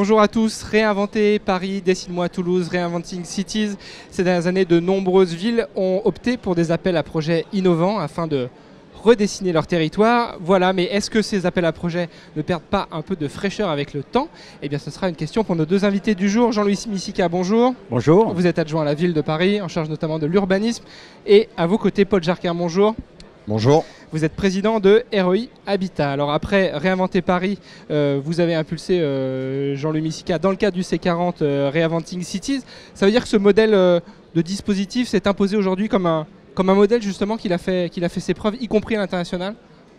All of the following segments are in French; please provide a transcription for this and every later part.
Bonjour à tous, réinventer Paris, Dessine-moi Toulouse, Reinventing Cities. Ces dernières années, de nombreuses villes ont opté pour des appels à projets innovants afin de redessiner leur territoire. Voilà, mais est-ce que ces appels à projets ne perdent pas un peu de fraîcheur avec le temps? Eh bien, ce sera une question pour nos deux invités du jour. Jean-Louis Missika, bonjour. Bonjour. Vous êtes adjoint à la ville de Paris, en charge notamment de l'urbanisme. Et à vos côtés, Paul Jarquin, bonjour. Bonjour. Vous êtes président de REI Habitat. Alors après Réinventer Paris, vous avez impulsé Jean-Louis Missika dans le cadre du C40 Reinventing Cities. Ça veut dire que ce modèle de dispositif s'est imposé aujourd'hui comme un modèle justement qu'il a fait ses preuves, y compris à l'international?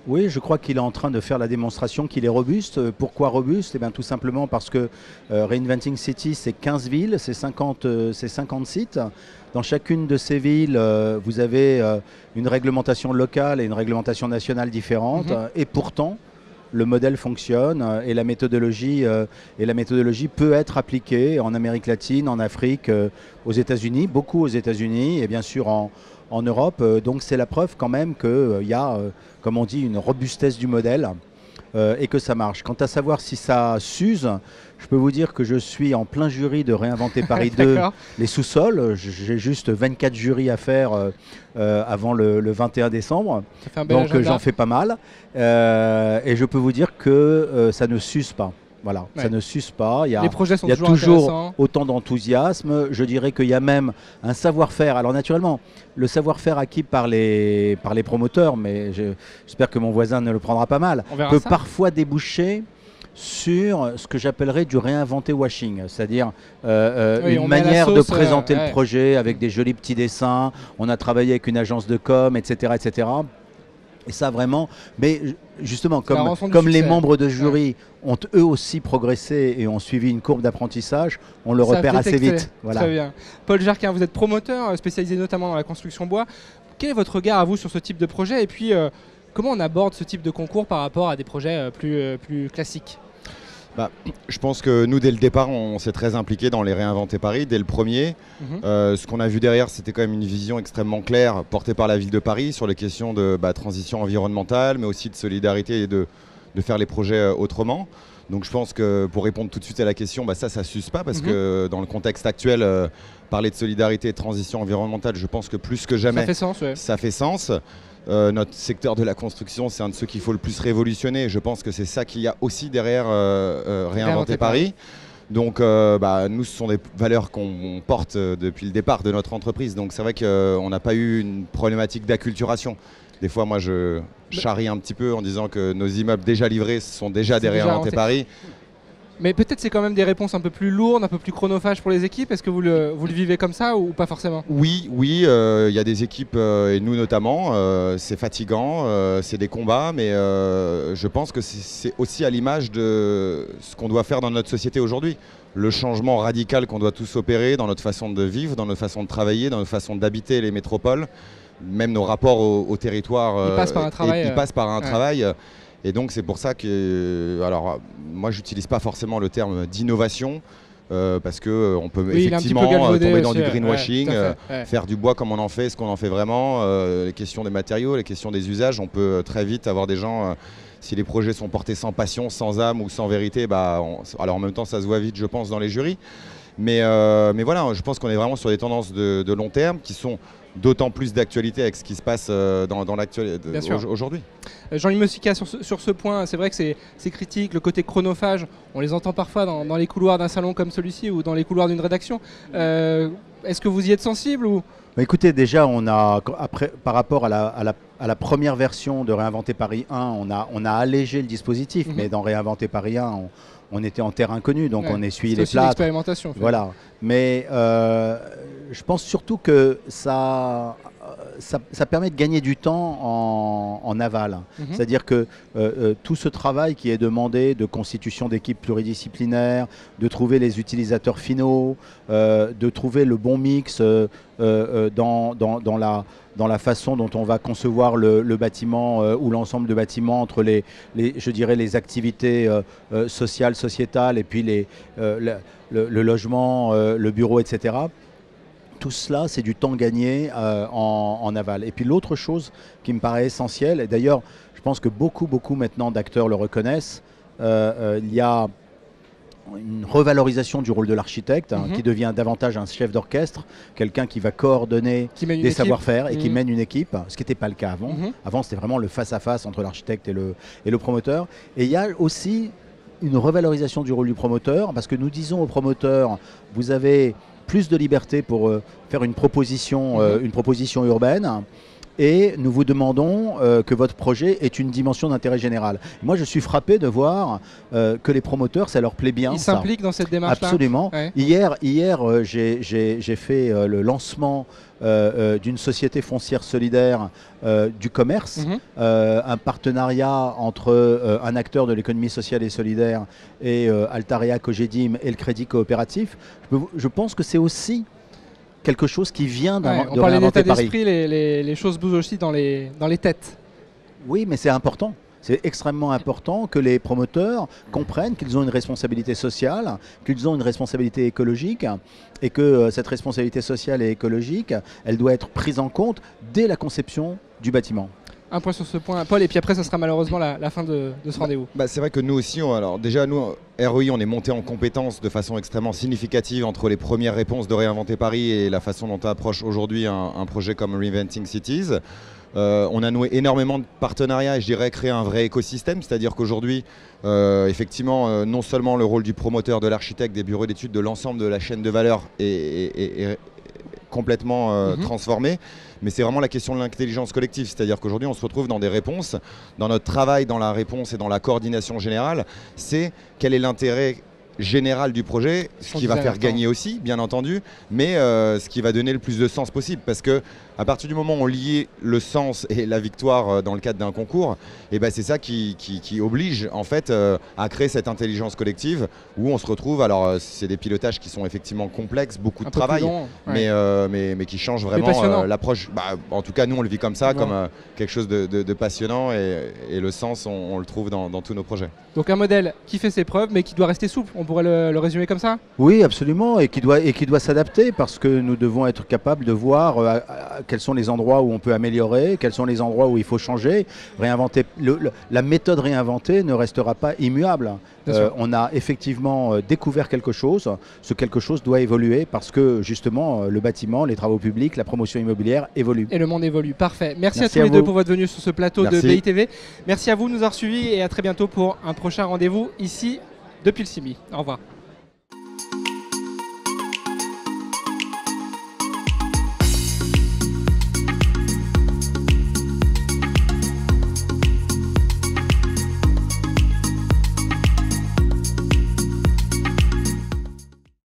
Oui, je crois qu'il est en train de faire la démonstration qu'il est robuste. Pourquoi robuste? Eh bien, tout simplement parce que Reinventing Cities, c'est 15 villes, c'est 50 sites. Dans chacune de ces villes, vous avez une réglementation locale et une réglementation nationale différente. Et pourtant, le modèle fonctionne et la méthodologie peut être appliquée en Amérique latine, en Afrique, aux États-Unis, beaucoup aux États-Unis et bien sûr en Europe. Donc c'est la preuve quand même qu'il y a, comme on dit, une robustesse du modèle et que ça marche. Quant à savoir si ça s'use, je peux vous dire que je suis en plein jury de Réinventer Paris 2, les sous-sols. J'ai juste 24 jurys à faire avant le 21 décembre. Donc j'en fais pas mal. Et je peux vous dire que ça ne s'use pas. Voilà, ça ne s'use pas. Il y a, les projets sont il y a toujours autant d'enthousiasme. Je dirais qu'il y a même un savoir-faire. Alors naturellement, le savoir-faire acquis par les promoteurs, mais j'espère que mon voisin ne le prendra pas mal, peut parfois déboucher sur ce que j'appellerais du réinventer washing, c'est-à-dire une manière de présenter le projet avec des jolis petits dessins. On a travaillé avec une agence de com, etc., etc. Et ça vraiment, mais justement, comme les membres de jury ont eux aussi progressé et ont suivi une courbe d'apprentissage, on le repère assez vite. Voilà. Très bien. Paul Jarquin, vous êtes promoteur spécialisé notamment dans la construction bois. Quel est votre regard à vous sur ce type de projet? Et puis, comment on aborde ce type de concours par rapport à des projets plus classiques? Je pense que nous, dès le départ, on s'est très impliqué dans les Réinventer Paris, dès le premier. Ce qu'on a vu derrière, c'était quand même une vision extrêmement claire portée par la ville de Paris sur les questions de transition environnementale, mais aussi de solidarité et de faire les projets autrement. Donc je pense que pour répondre tout de suite à la question, ça ne s'use pas parce que dans le contexte actuel, parler de solidarité et de transition environnementale, je pense que plus que jamais, ça fait sens. Notre secteur de la construction, c'est un de ceux qu'il faut le plus révolutionner. Je pense que c'est ça qu'il y a aussi derrière Réinventer Paris. Donc nous, ce sont des valeurs qu'on porte depuis le départ de notre entreprise. Donc c'est vrai qu'on n'a pas eu une problématique d'acculturation. Des fois, moi, je charrie un petit peu en disant que nos immeubles déjà livrés sont déjà des Réinventer Paris. Mais peut-être c'est quand même des réponses un peu plus lourdes, un peu plus chronophages pour les équipes. Est-ce que vous le vivez comme ça ou pas forcément? Oui, il y a des équipes, et nous notamment, c'est fatigant, c'est des combats, mais je pense que c'est aussi à l'image de ce qu'on doit faire dans notre société aujourd'hui. Le changement radical qu'on doit tous opérer dans notre façon de vivre, dans notre façon de travailler, dans notre façon d'habiter les métropoles, même nos rapports au territoire. Il passe par un travail. Il passe par un travail. Et donc c'est pour ça que, alors moi j'utilise pas forcément le terme d'innovation parce qu'on peut effectivement tomber dans du greenwashing, faire du bois comme on en fait, ce qu'on en fait vraiment, les questions des matériaux, les questions des usages, on peut très vite avoir des gens, si les projets sont portés sans passion, sans âme ou sans vérité, alors en même temps ça se voit vite je pense dans les jurys. Mais voilà, je pense qu'on est vraiment sur des tendances de long terme qui sont d'autant plus d'actualité avec ce qui se passe dans l'actualité aujourd'hui. Jean-Louis Missika, sur ce point, c'est vrai que c'est critique, le côté chronophage, on les entend parfois dans les couloirs d'un salon comme celui-ci ou dans les couloirs d'une rédaction. Est-ce que vous y êtes sensible ou... Écoutez, déjà, par rapport à la première version de Réinventer Paris 1, on a allégé le dispositif, mais dans Réinventer Paris 1, on était en terre inconnue, donc on essuie les plâtres. C'est une expérimentation. Voilà. Mais je pense surtout que ça permet de gagner du temps en aval. C'est-à-dire que tout ce travail qui est demandé de constitution d'équipes pluridisciplinaires, de trouver les utilisateurs finaux, de trouver le bon mix dans la façon dont on va concevoir le bâtiment ou l'ensemble de bâtiments entre je dirais les activités sociales, sociétales et puis le logement, le bureau, etc. Tout cela, c'est du temps gagné en aval. Et puis l'autre chose qui me paraît essentielle, et d'ailleurs je pense que beaucoup maintenant d'acteurs le reconnaissent, il y a une revalorisation du rôle de l'architecte, qui devient davantage un chef d'orchestre, quelqu'un qui va coordonner des savoir-faire et qui mène une équipe, ce qui n'était pas le cas avant. Avant, c'était vraiment le face-à-face entre l'architecte et le promoteur. Et il y a aussi une revalorisation du rôle du promoteur, parce que nous disons au promoteur, vous avez plus de liberté pour faire une proposition urbaine, et nous vous demandons que votre projet ait une dimension d'intérêt général. Moi, je suis frappé de voir que les promoteurs, ça leur plaît bien. Ils s'impliquent dans cette démarche-là. Absolument. Ouais. Hier j'ai fait le lancement d'une société foncière solidaire du commerce, un partenariat entre un acteur de l'économie sociale et solidaire et Altarea, Cogedim et le Crédit Coopératif. Je pense que c'est aussi quelque chose qui vient de on parlait réinventer d'état Paris. d'esprit, les choses bougent aussi dans les têtes. Oui, mais c'est important. C'est extrêmement important que les promoteurs comprennent qu'ils ont une responsabilité sociale, qu'ils ont une responsabilité écologique, et que cette responsabilité sociale et écologique, elle doit être prise en compte dès la conception du bâtiment. Un point sur ce point, Paul, et puis après, ça sera malheureusement la fin de ce rendez-vous. C'est vrai que nous aussi, déjà, nous, REI, on est monté en compétence de façon extrêmement significative entre les premières réponses de Réinventer Paris et la façon dont on approche aujourd'hui un projet comme Reinventing Cities. On a noué énormément de partenariats et je dirais créé un vrai écosystème, c'est-à-dire qu'aujourd'hui, effectivement, non seulement le rôle du promoteur, de l'architecte, des bureaux d'études, de l'ensemble de la chaîne de valeur est complètement transformé, mais c'est vraiment la question de l'intelligence collective, c'est-à-dire qu'aujourd'hui on se retrouve dans des réponses, dans notre travail, dans la réponse et dans la coordination générale, c'est quel est l'intérêt général du projet, ce qui va faire gagner aussi, bien entendu, mais ce qui va donner le plus de sens possible, parce que à partir du moment où on lie le sens et la victoire dans le cadre d'un concours, et c'est ça qui oblige en fait à créer cette intelligence collective où on se retrouve. Alors c'est des pilotages qui sont effectivement complexes, beaucoup de travail, mais qui changent vraiment l'approche. En tout cas, nous on le vit comme ça, comme quelque chose de passionnant, et le sens on le trouve dans tous nos projets. Donc un modèle qui fait ses preuves, mais qui doit rester souple. On pourrait le résumer comme ça ? Oui, absolument, et qui doit s'adapter, parce que nous devons être capables de voir quels sont les endroits où on peut améliorer, quels sont les endroits où il faut changer. Réinventer, la méthode réinventée ne restera pas immuable. On a effectivement découvert quelque chose. Ce quelque chose doit évoluer parce que justement le bâtiment, les travaux publics, la promotion immobilière évoluent. Et le monde évolue. Parfait. Merci à tous les deux pour votre venue sur ce plateau de BITV. Merci à vous de nous avoir suivis et à très bientôt pour un prochain rendez-vous ici depuis le CIMI. Au revoir.